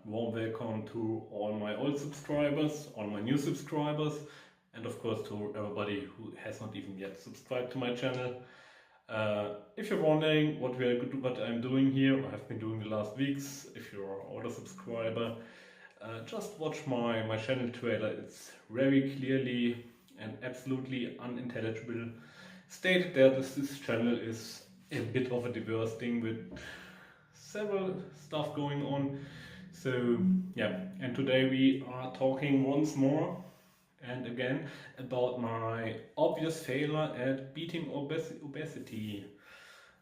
warm welcome to all my old subscribers, all my new subscribers, and of course to everybody who has not even yet subscribed to my channel. If you're wondering what I'm doing here, I have been doing the last weeks, if you're an older subscriber, just watch my channel trailer. It's very clearly and absolutely unintelligible stated there that this channel is a bit of a diverse thing with several stuff going on. So yeah, and today we are talking once more and again about my obvious failure at beating obesity,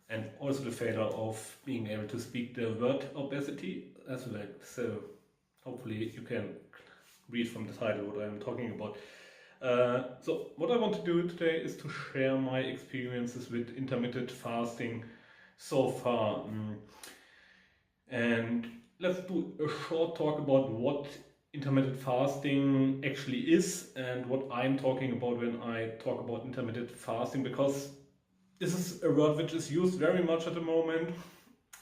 and also the failure of being able to speak the word obesity as well. So hopefully you can read from the title what I'm talking about. So what I want to do today is to share my experiences with intermittent fasting so far. And let's do a short talk about what intermittent fasting actually is and what I'm talking about when I talk about intermittent fasting, because this is a word which is used very much at the moment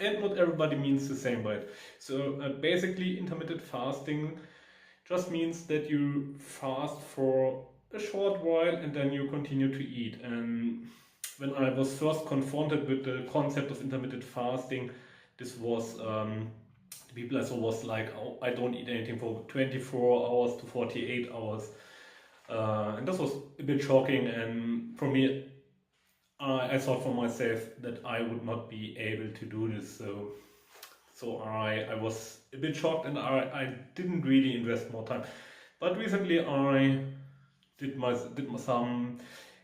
and not everybody means the same by it. So basically intermittent fasting just means that you fast for a short while and then you continue to eat. And when I was first confronted with the concept of intermittent fasting, this was, the people I saw was like, oh, I don't eat anything for 24 hours to 48 hours. And this was a bit shocking, and for me, I thought for myself that I would not be able to do this. So I was a bit shocked, and I didn't really invest more time. But recently I did some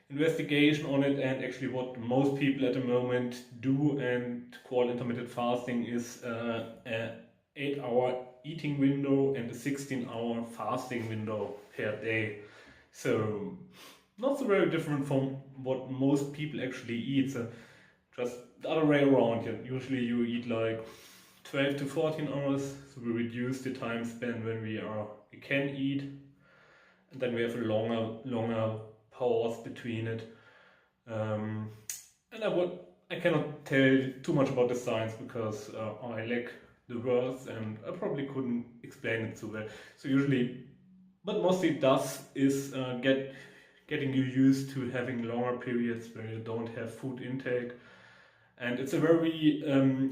investigation on it, and actually what most people at the moment do and call intermittent fasting is an 8-hour eating window and a 16-hour fasting window per day. So not so very different from what most people actually eat. So just the other way around. Usually you eat like 12 to 14 hours, so we reduce the time span when we can eat, and then we have a longer pause between it. And I cannot tell too much about the science because I lack the words and I probably couldn't explain it so well. So usually, but mostly it does is getting you used to having longer periods where you don't have food intake. And it's a very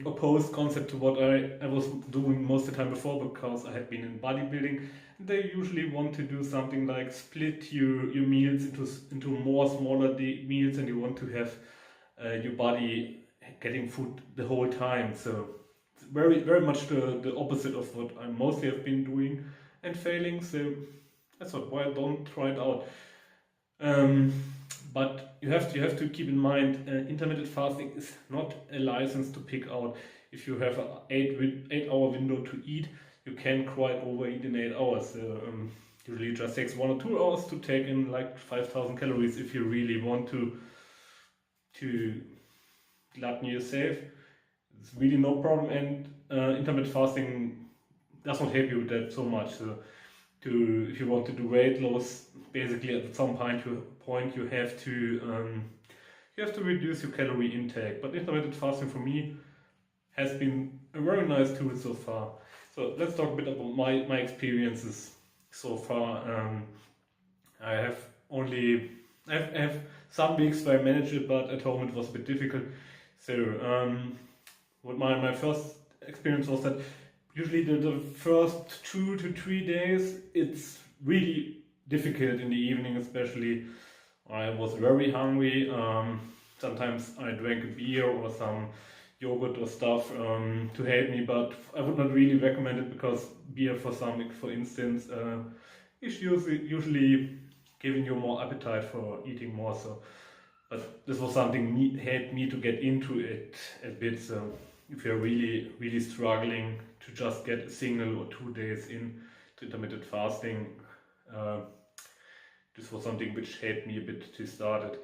opposed concept to what I was doing most of the time before, because I had been in bodybuilding. They usually want to do something like split your meals into more smaller meals, and you want to have your body getting food the whole time. So it's very, very much the opposite of what I mostly have been doing and failing. So I thought, why don't try it out? But you have to keep in mind, intermittent fasting is not a license to pick out. If you have an 8-hour window to eat, you can quite overeat in 8 hours. Usually it just takes 1 or 2 hours to take in like 5,000 calories if you really want to glutton yourself. It's really no problem, and intermittent fasting does not help you with that so much. So if you want to do weight loss, basically at some point you have to reduce your calorie intake. But intermittent fasting for me has been a very nice tool so far. So let's talk a bit about my experiences so far. I have some weeks where I managed it, but at home it was a bit difficult. So what my first experience was that usually the first 2 to 3 days it's really difficult in the evening, especially. I was very hungry. Sometimes I drank a beer or some yogurt or stuff to help me, but I would not really recommend it, because beer, for instance, is usually giving you more appetite for eating more. So, but this was something helped me to get into it a bit. So if you're really, really struggling to just get a single or 2 days in to intermittent fasting, this was something which helped me a bit to start it.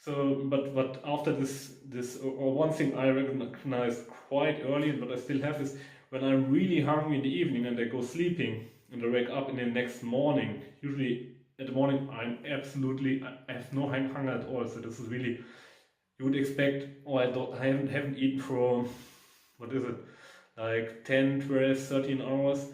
So, but after this, or one thing I recognized quite early, but I still have, is when I'm really hungry in the evening and I go sleeping and I wake up in the next morning. Usually at the morning I have no hunger at all. So this is really, you would expect, oh, I haven't eaten for, what is it, like 10, 12, 13 hours.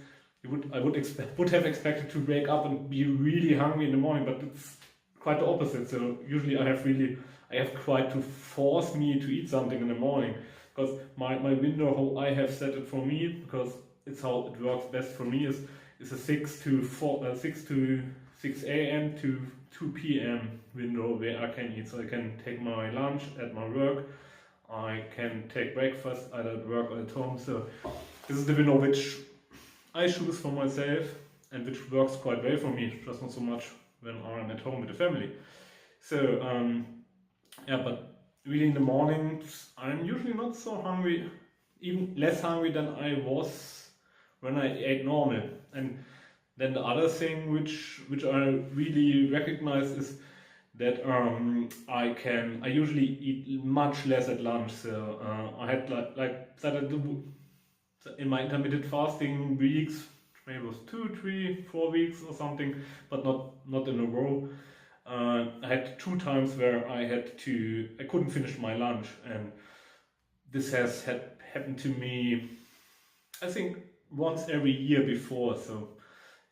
I would have expected to wake up and be really hungry in the morning, but it's quite the opposite. So usually I have quite to force me to eat something in the morning, because my window, how I have set it for me, because it's how it works best for me, is a 6 to 6 a.m. to 2 p.m. window where I can eat. So I can take my lunch at my work, I can take breakfast either at work or at home. So this is the window which I choose for myself and which works quite well for me, just not so much when I'm at home with the family. So yeah, but really in the mornings I'm usually not so hungry, even less hungry than I was when I ate normal. And then the other thing which I really recognize is that I usually eat much less at lunch. So I had like started in my intermittent fasting weeks, maybe it was 2, 3, 4 weeks or something, but not in a row. I had 2 times where I couldn't finish my lunch, and this has happened to me, I think, once every year before. So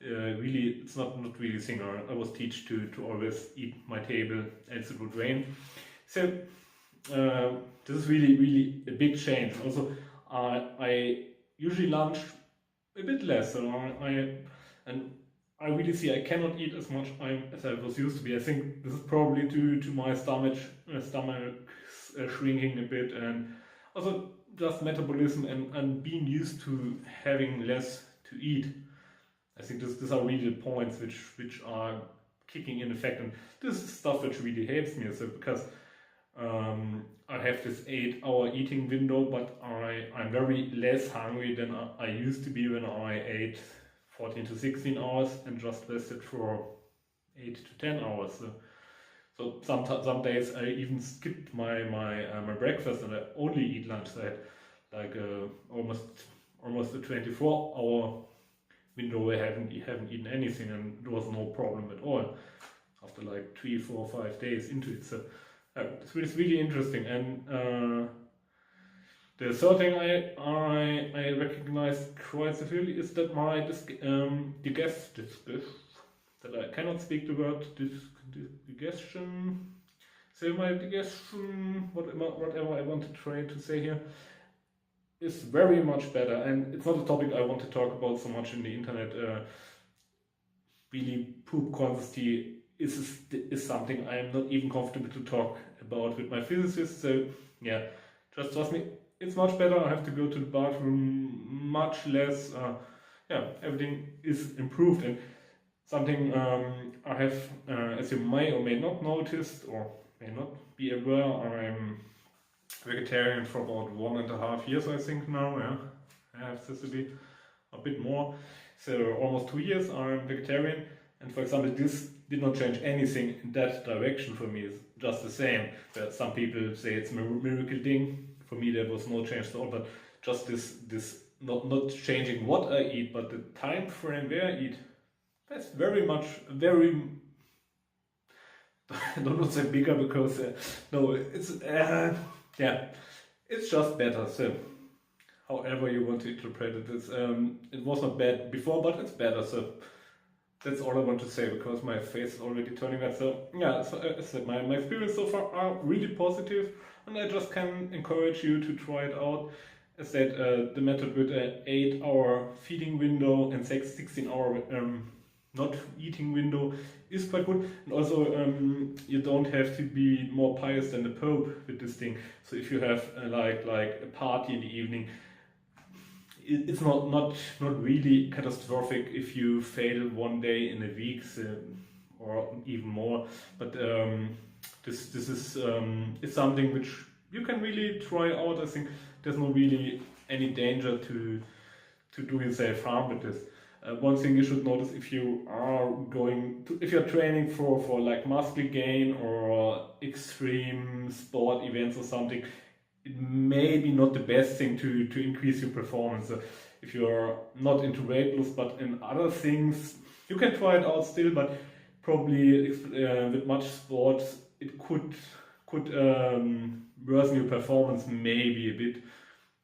really, it's not really a thing. I was taught to always eat my table, else it would rain. So this is really a big change. Also, I usually lunch a bit less, so I really see I cannot eat as much as I was used to be. I think this is probably due to my stomach shrinking a bit, and also just metabolism and being used to having less to eat. I think these are really the points which are kicking in effect, and this is stuff which really helps me. So because I have this 8-hour eating window, but I'm very less hungry than I used to be when I ate 14 to 16 hours and just rested for 8 to 10 hours. So some days I even skipped my breakfast and I only eat lunch. So I had like almost a 24-hour window where I haven't eaten anything, and there was no problem at all after like 3, 4, 5 days into it. So it's really interesting. And the third thing I recognize quite severely is that my that I cannot speak the word digestion. So my digestion, whatever I want to try to say here, is very much better. And it's not a topic I want to talk about so much in the internet. Really, poop quantity is something I am not even comfortable to talk about with my physicist. So yeah, just trust me, it's much better. I have to go to the bathroom much less. Yeah, everything is improved. And something I have, as you may or may not noticed or may not be aware, I'm vegetarian for about 1.5 years, I think now. Yeah, I have this to be a bit more. So almost 2 years I'm vegetarian, and for example, this did not change anything in that direction for me. It's just the same. But some people say it's a miracle thing. For me, there was no change at all. But just this not changing what I eat, but the time frame where I eat. That's very much I don't want to say bigger because no, it's yeah, it's just better. So however you want to interpret it, it was not bad before, but it's better. So that's all I want to say, because my face is already turning red. So yeah, so as I said, my experience so far are really positive, and I just can encourage you to try it out. As said, the method with an 8-hour feeding window and 16-hour not eating window is quite good. And also you don't have to be more pious than the Pope with this thing. So if you have like a party in the evening, it's not really catastrophic if you fail one day in a week, or even more. But this is it's something which you can really try out. I think there's no really any danger to do yourself harm with this. One thing you should notice, if you are if you're training for like muscle gain or extreme sport events or something, it may be not the best thing to increase your performance. So if you're not into weight loss but in other things, you can try it out still, but probably with much sports it could worsen your performance maybe a bit.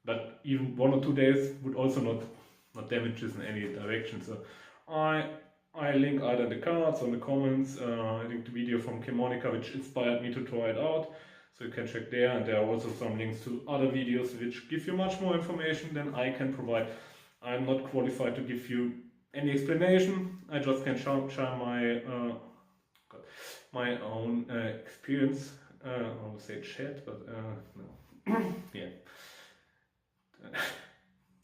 but even 1 or 2 days would also not damage this in any direction. So I link either in the cards or in the comments. I link the video from Monica, which inspired me to try it out. So you can check there, and there are also some links to other videos which give you much more information than I can provide. I'm not qualified to give you any explanation. I just can share my own experience. I would say chat, but no. Yeah.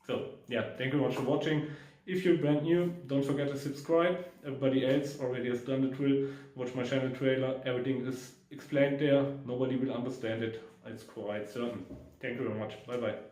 So yeah, thank you very much for watching. If you're brand new, don't forget to subscribe. Everybody else already has done the drill. Watch my channel trailer. Everything is explained there. Nobody will understand it. It's quite certain. Thank you very much. Bye bye.